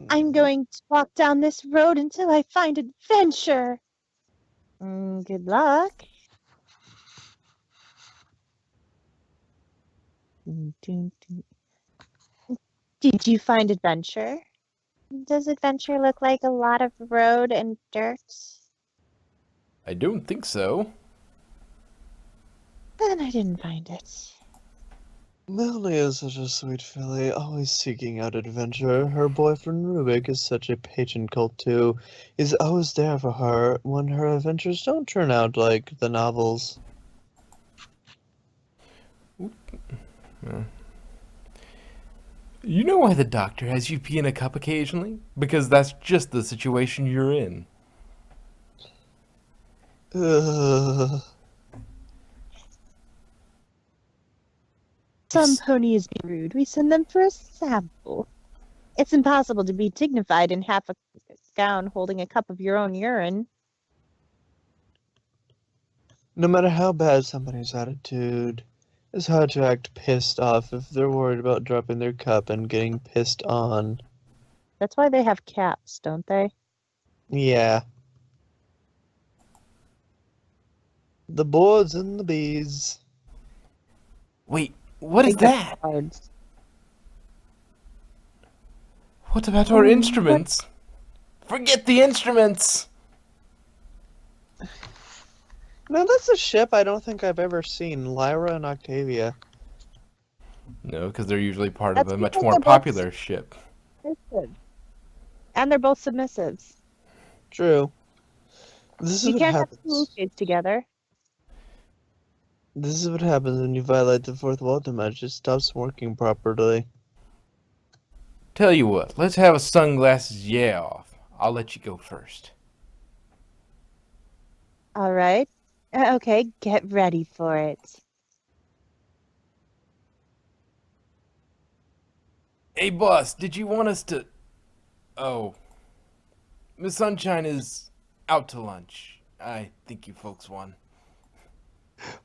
I'm going to walk down this road until I find adventure. Good luck. Did you find adventure? Does adventure look like a lot of road and dirt? I don't think so. Then I didn't find it. Melanie is such a sweet filly, always seeking out adventure. Her boyfriend Rubik is such a patient cult too. He's always there for her when her adventures don't turn out like the novels. You know why the doctor has you pee in a cup occasionally? Because that's just the situation you're in. Ugh. Some ponies be rude. We send them for a sample. It's impossible to be dignified in half a gown holding a cup of your own urine. No matter how bad somebody's attitude, it's hard to act pissed off if they're worried about dropping their cup and getting pissed on. That's why they have caps, don't they? Yeah. The boards and the bees. Wait, what is They get that? cards. What about our instruments? Forget the instruments! No, that's a ship I don't think I've ever seen. Lyra and Octavia. No, because they're usually part That's of a much because more they're both popular ship. submissive. And they're both submissives. True. This is You what can't have two happens. kids together. This is what happens when you violate the fourth wall too much. It stops working properly. Tell you what, let's have a sunglasses yeah off. I'll let you go first. All right. Okay, get ready for it. Hey, boss, did you want us to... Oh. Miss Sunshine is out to lunch. I think you folks won.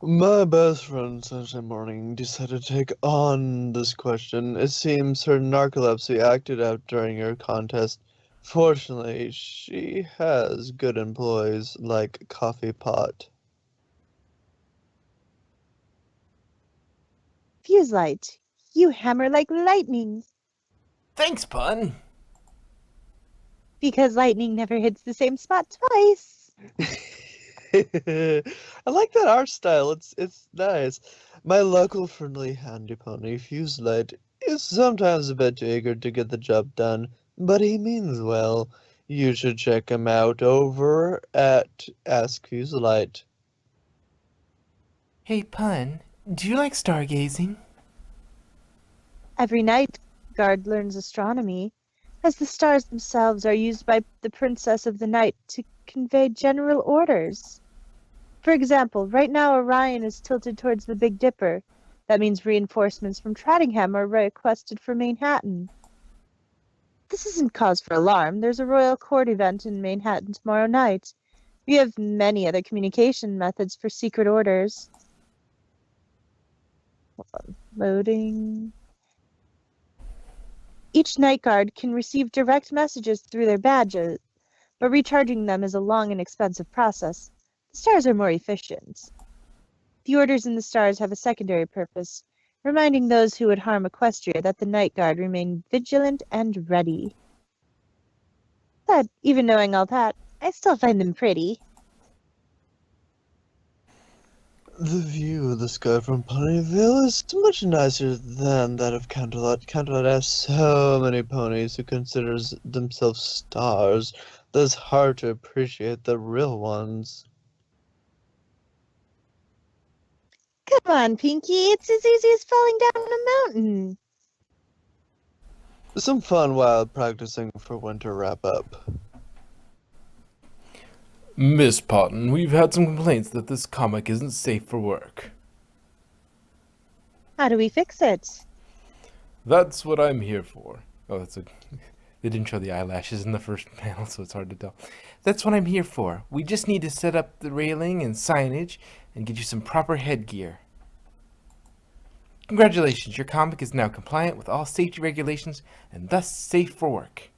My best friend Sunshine Morning decided to take on this question. It seems her narcolepsy acted out during her contest. Fortunately, she has good employees like Coffee Pot. Fuse light. You hammer like lightning. Thanks, Pun. Because lightning never hits the same spot twice. I like that art style. It's nice. My local friendly handy pony, Fuselight, is sometimes a bit too eager to get the job done, but he means well. You should check him out over at Ask Fuselight. Hey, Pun, do you like stargazing? Every night, guard learns astronomy, as the stars themselves are used by the Princess of the Night to convey general orders. For example, right now Orion is tilted towards the Big Dipper. That means reinforcements from Trattingham are requested for Manhattan. This isn't cause for alarm. There's a royal court event in Manhattan tomorrow night. We have many other communication methods for secret orders. Hold on. Loading. Each night guard can receive direct messages through their badges, but recharging them is a long and expensive process. The stars are more efficient. The orders in the stars have a secondary purpose, reminding those who would harm Equestria that the night guard remain vigilant and ready. But even knowing all that, I still find them pretty. The view of the sky from Ponyville is much nicer than that of Canterlot. Canterlot has so many ponies who consider themselves stars that it's hard to appreciate the real ones. Come on, Pinky, it's as easy as falling down a mountain. Some fun while practicing for winter wrap-up. Miss Potten, we've had some complaints that this comic isn't safe for work. How do we fix it? That's what I'm here for. Oh, that's a... They didn't show the eyelashes in the first panel, so it's hard to tell. That's what I'm here for. We just need to set up the railing and signage and get you some proper headgear. Congratulations, your comic is now compliant with all safety regulations and thus safe for work.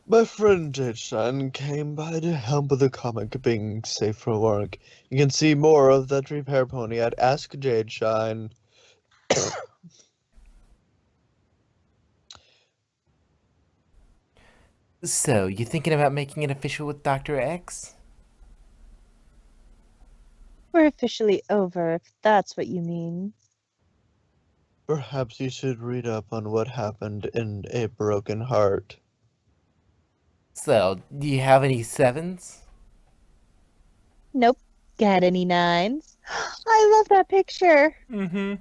My friend Jade Shine came by to help with the comic being safe for work. You can see more of that repair pony at Ask Jade Shine. So, you thinking about making it official with Dr. X? We're officially over, if that's what you mean. Perhaps you should read up on what happened in A Broken Heart. So, do you have any sevens? Nope. Got any nines? I love that picture. Mm-hmm.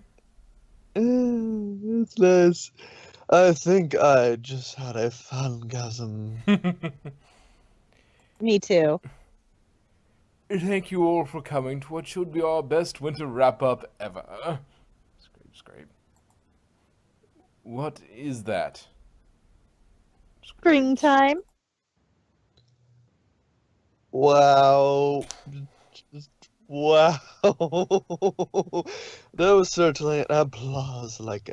It's nice. I think I just had a fangasm. Me too. Thank you all for coming to what should be our best winter wrap-up ever. Scrape, scrape. What is that? Springtime. Wow. Wow. That was certainly an applause like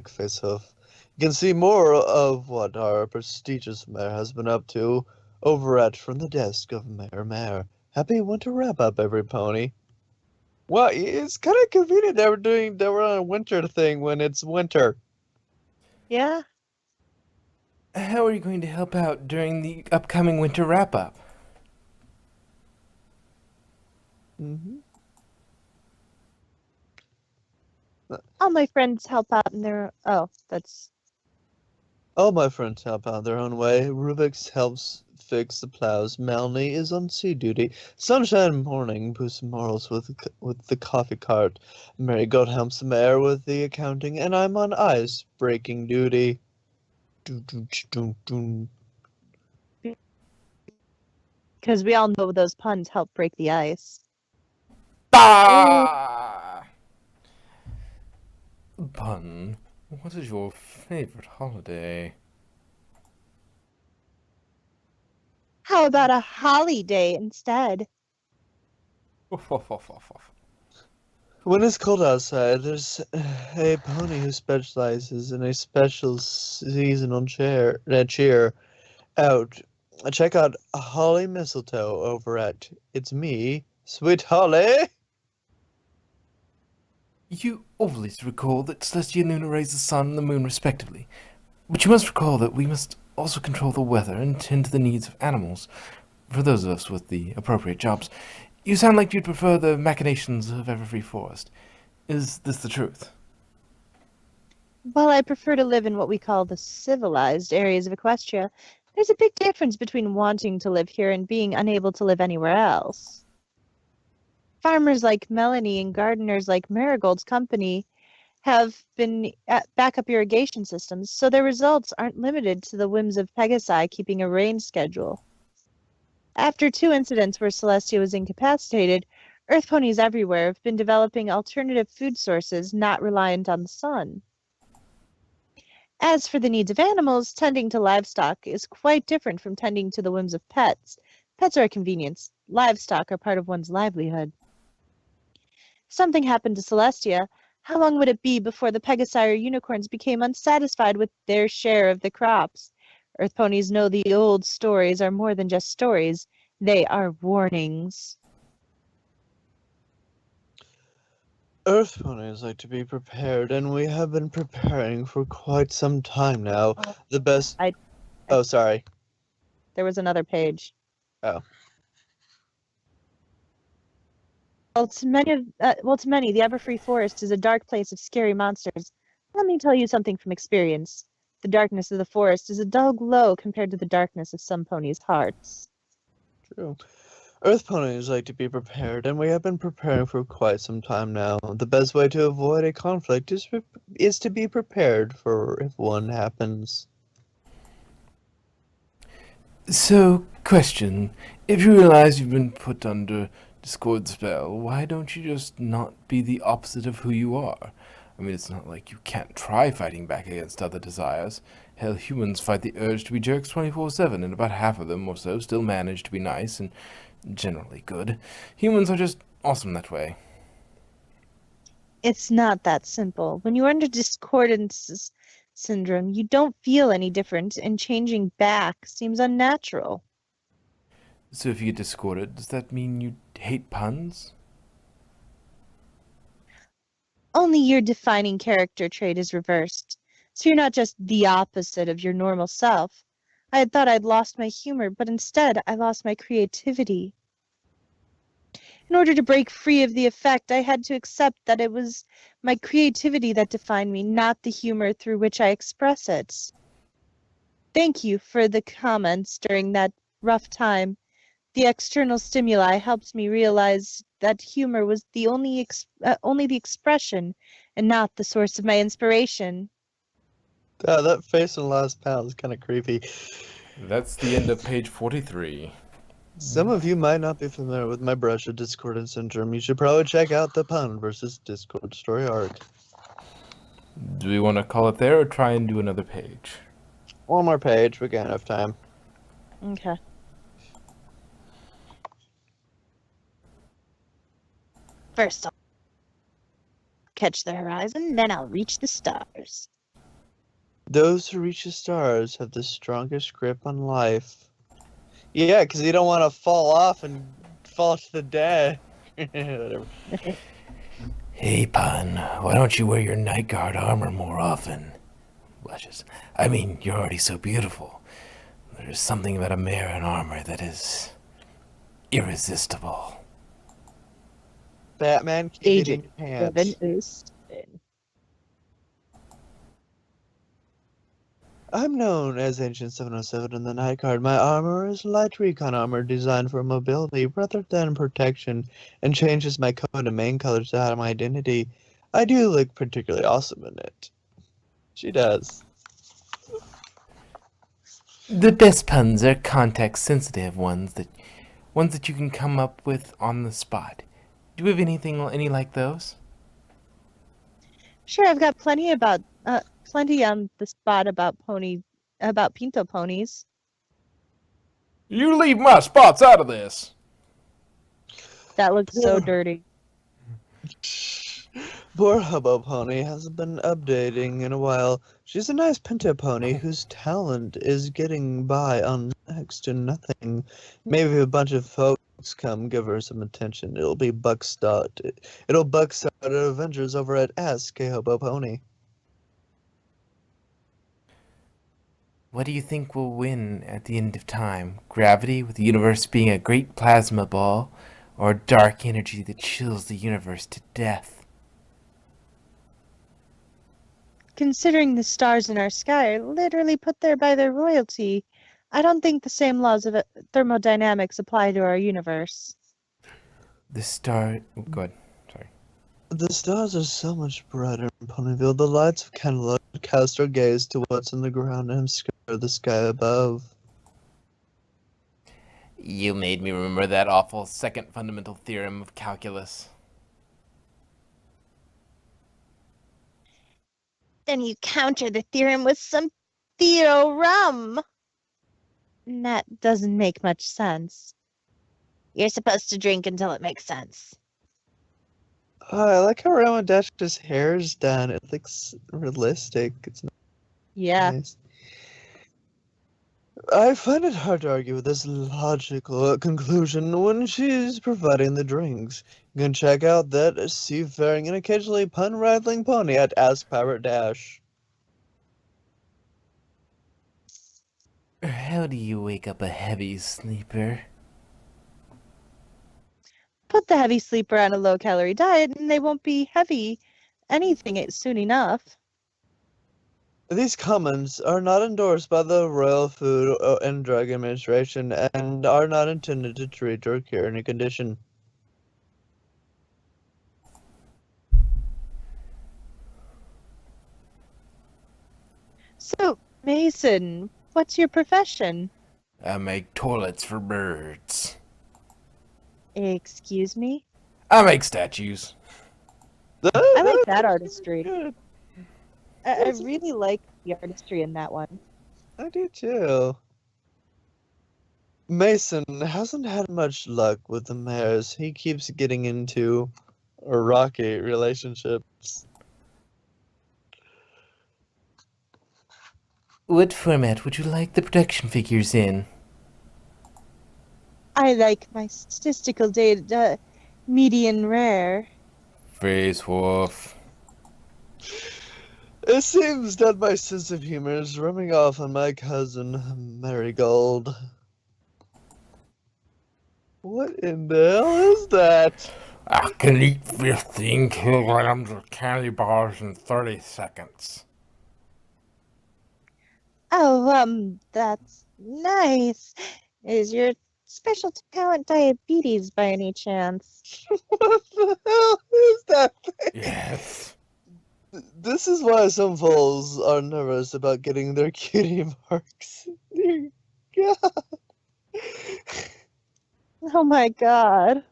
face-off. You can see more of what our prestigious mayor has been up to over at From the Desk of Mayor Mayor. Happy winter wrap-up, every pony. Well, it's kind of convenient that we're on a winter thing when it's winter. Yeah. How are you going to help out during the upcoming winter wrap-up? Mm-hmm. All my friends help out in their. Oh, that's. All my friends help out their own way. Rubix helps fix the plows. Melanie is on sea duty. Sunshine Morning boosts morals with the coffee cart. Marigold helps the mayor with the accounting, and I'm on ice breaking duty. Because we all know those puns help break the ice. Ah! Pun, what is your favorite holiday? How about a holiday instead? When it's cold outside, there's a pony who specializes in a special seasonal cheer out. Check out Holly Mistletoe over at It's Me, Sweet Holly. You always recall that Celestia Luna raise the sun and the moon respectively. But you must recall that we must also control the weather and tend to the needs of animals. For those of us with the appropriate jobs, you sound like you'd prefer the machinations of Everfree Forest. Is this the truth? While I prefer to live in what we call the civilized areas of Equestria, there's a big difference between wanting to live here and being unable to live anywhere else. Farmers like Melanie and gardeners like Marigold's company have been backup irrigation systems, so their results aren't limited to the whims of Pegasi keeping a rain schedule. After 2 incidents where Celestia was incapacitated, Earth ponies everywhere have been developing alternative food sources not reliant on the sun. As for the needs of animals, tending to livestock is quite different from tending to the whims of pets. Pets are a convenience. Livestock are part of one's livelihood. If something happened to Celestia, how long would it be before the Pegasire unicorns became unsatisfied with their share of the crops? Earth ponies know the old stories are more than just stories. They are warnings. Earth ponies like to be prepared, and we have been preparing for quite some time now. The best. Oh, sorry. There was another page. Oh. Well, to many, the Everfree Forest is a dark place of scary monsters. Let me tell you something from experience. The darkness of the forest is a dull glow compared to the darkness of some ponies' hearts. True. Earth ponies like to be prepared, and we have been preparing for quite some time now. The best way to avoid a conflict is to be prepared for if one happens. So, question. If you realize you've been put under Discord spell, why don't you just not be the opposite of who you are? I mean, it's not like you can't try fighting back against other desires. Hell, humans fight the urge to be jerks 24/7, and about half of them or so still manage to be nice and generally good. Humans are just awesome that way. It's not that simple. When you're under Discordance's syndrome, you don't feel any different, and changing back seems unnatural. So if you get discorded, does that mean you hate puns? Only your defining character trait is reversed, so you're not just the opposite of your normal self. I had thought I'd lost my humor, but instead I lost my creativity. In order to break free of the effect, I had to accept that it was my creativity that defined me, not the humor through which I express it. Thank you for the comments during that rough time. The external stimuli helped me realize that humor was the only the expression and not the source of my inspiration. That face in the last panel is kind of creepy. That's the end of page 43. Some of you might not be familiar with my brush of discordant syndrome. You should probably check out the Pun versus Discord story arc. Do we want to call it there or try and do another page? One more page, we got enough time. Okay. First, I'll catch the horizon, then I'll reach the stars. Those who reach the stars have the strongest grip on life. Yeah, because you don't want to fall off and fall to the dead. Whatever. Hey, Pun, why don't you wear your night guard armor more often? Blushes. I mean, you're already so beautiful. There's something about a mare in armor that is irresistible. Batman, keep it in Agent your pants. Kevin Oost. I'm known as Ancient 707 in the Night Guard. My armor is light recon armor designed for mobility rather than protection, and changes my coat and main colors to hide my identity. I do look particularly awesome in it. She does. The best puns are context-sensitive ones that you can come up with on the spot. Do you have any like those? Sure, I've got plenty on the spot about pinto ponies. You leave my spots out of this. That looks so Yeah. dirty. Poor Hubbo Pony hasn't been updating in a while. She's a nice pinto pony whose talent is getting by on next to nothing. Maybe if a bunch of folks come give her some attention, it'll buckstart at Avengers over at Ask a Hubbo Pony. What do you think will win at the end of time? Gravity, with the universe being a great plasma ball, or dark energy that chills the universe to death? Considering the stars in our sky are literally put there by their royalty, I don't think the same laws of thermodynamics apply to our universe. The star... Oh, go ahead. Sorry. The stars are so much brighter in Ponyville. The lights of candlelight cast our gaze to what's in the ground and obscure the sky above. You made me remember that awful second fundamental theorem of calculus. Then you counter the theorem with some theorem. That doesn't make much sense. You're supposed to drink until it makes sense. Oh, I like how Rowan Dash's hair is done. It looks realistic. It's Yeah. nice. I find it hard to argue with this logical conclusion when she's providing the drinks. You can check out that seafaring and occasionally pun-rattling pony at Ask Pirate Dash. How do you wake up a heavy sleeper? Put the heavy sleeper on a low-calorie diet and they won't be heavy anything soon enough. These comments are not endorsed by the Royal Food and Drug Administration and are not intended to treat or cure any condition. So, Mason, what's your profession? I make toilets for birds. Excuse me? I make statues. I like that artistry. Good. I really like the artistry in that one. I do too. Mason hasn't had much luck with the mares. He keeps getting into rocky relationships. What format would you like the production figures in? I like my statistical data median rare. Face Wolf. It seems that my sense of humor is rubbing off on my cousin Marigold. What in the hell is that? I can eat 15 kilograms of candy bars in 30 seconds. Oh, that's nice. Is your special talent diabetes by any chance? What the hell is that thing? Yes. This is why some fools are nervous about getting their cutie marks. Dear God. Oh my god.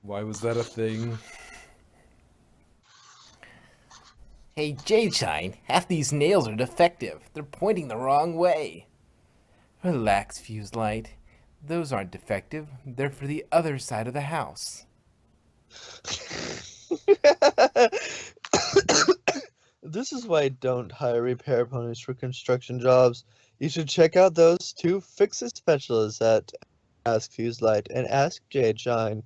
Why was that a thing? Hey, Jadeshine, half these nails are defective. They're pointing the wrong way. Relax, Fuse Light. Those aren't defective. They're for the other side of the house. This is why I don't hire repair ponies for construction jobs. You should check out those two fix-it specialists at Ask Fuse Light and Ask Jade Shine.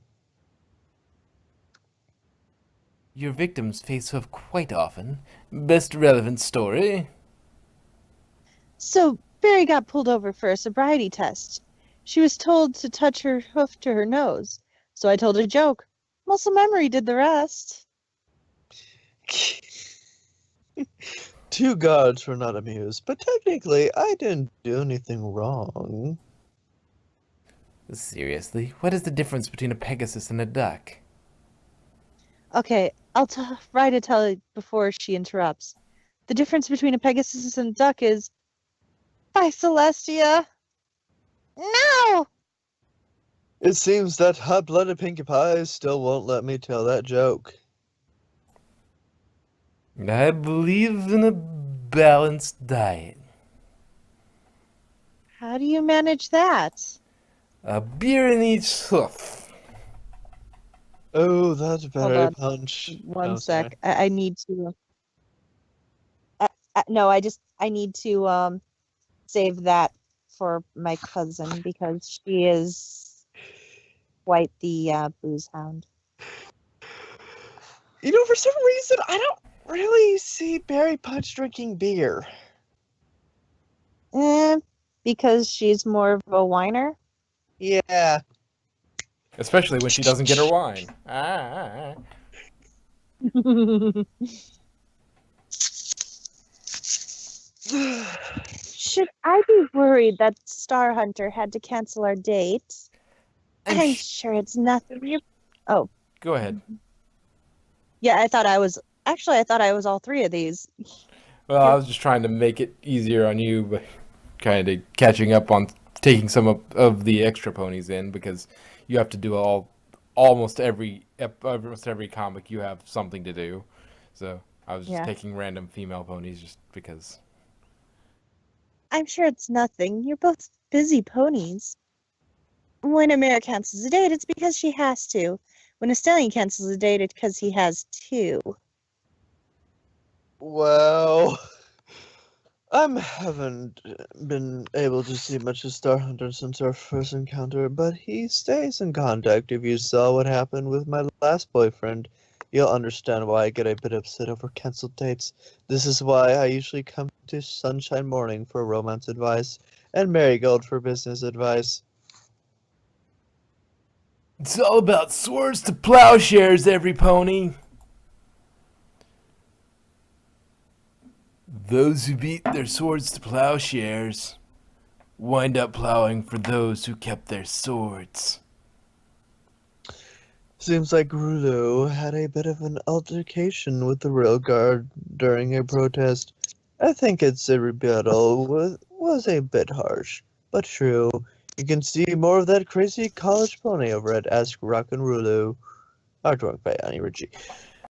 Your victims face hoof quite often. Best relevant story? So, Barry got pulled over for a sobriety test. She was told to touch her hoof to her nose. So I told a joke. Muscle memory did the rest. Two guards were not amused, but technically I didn't do anything wrong. Seriously, what is the difference between a Pegasus and a duck? Okay, I'll try to tell you before she interrupts. The difference between a Pegasus and a duck is... Bye, Celestia! No! It seems that hot-blooded Pinkie Pie still won't let me tell that joke. I believe in a balanced diet. How do you manage that? A beer in each hoof. Oh, that's Hold Barry on. Punch. One Oh, sec. sorry. I need to... no, I need to save that for my cousin because she is quite the booze hound. You know, for some reason, I don't really see Barry Punch drinking beer. Because she's more of a whiner. Yeah. Especially when she doesn't get her wine. Should I be worried that Star Hunter had to cancel our date? I'm sure it's nothing. Go ahead. Yeah, I thought I was all three of these. Well, I was just trying to make it easier on you, but kind of catching up on taking some of the extra ponies in because you have to do almost every comic. You have something to do, so I was just taking random female ponies just because. I'm sure it's nothing. You're both busy ponies. When a mare cancels a date, it's because she has to. When a stallion cancels a date, it's because he has to. Well, I haven't been able to see much of Star Hunter since our first encounter, but he stays in contact. If you saw what happened with my last boyfriend, you'll understand why I get a bit upset over canceled dates. This is why I usually come to Sunshine Morning for romance advice and Marigold for business advice. It's all about swords to plowshares, every pony. Those who beat their swords to plowshares wind up plowing for those who kept their swords. Seems like Rulu had a bit of an altercation with the rail guard during a protest. I think its rebuttal was a bit harsh, but true. You can see more of that crazy college pony over at Ask Rock and Rulu. Artwork by Annie Ritchie.